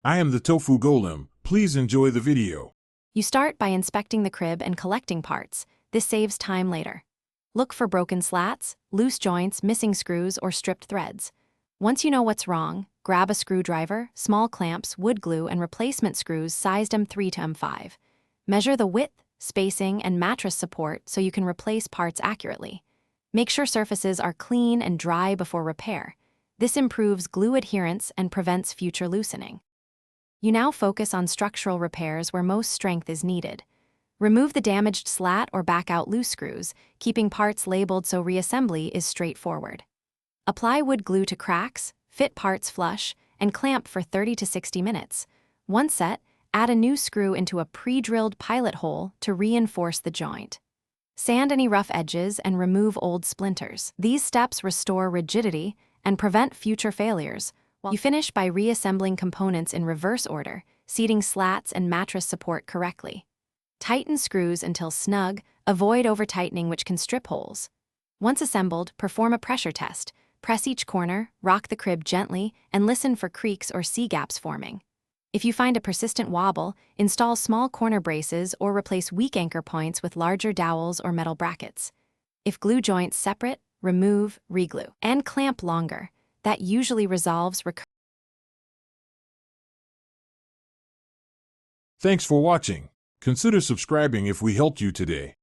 I am the tofu golem. Please enjoy the video. You start by inspecting the crib and collecting parts. This saves time later. Look for broken slats, loose joints, missing screws, or stripped threads. Once you know what's wrong, grab a screwdriver, small clamps, wood glue, and replacement screws sized M3 to M5. Measure the width, spacing, and mattress support so you can replace parts accurately. Make sure surfaces are clean and dry before repair. This improves glue adherence and prevents future loosening. You now focus on structural repairs where most strength is needed. Remove the damaged slat or back out loose screws, keeping parts labeled so reassembly is straightforward. Apply wood glue to cracks, fit parts flush, and clamp for 30 to 60 minutes. Once set, add a new screw into a pre-drilled pilot hole to reinforce the joint. Sand any rough edges and remove old splinters. These steps restore rigidity and prevent future failures, while you finish by reassembling components in reverse order, seating slats and mattress support correctly. Tighten screws until snug, avoid over-tightening which can strip holes. Once assembled, perform a pressure test. Press each corner, rock the crib gently, and listen for creaks or C-gaps forming. If you find a persistent wobble, install small corner braces or replace weak anchor points with larger dowels or metal brackets. If glue joints separate, remove, reglue, and clamp longer. That usually resolves Thanks for watching. Consider subscribing if we helped you today.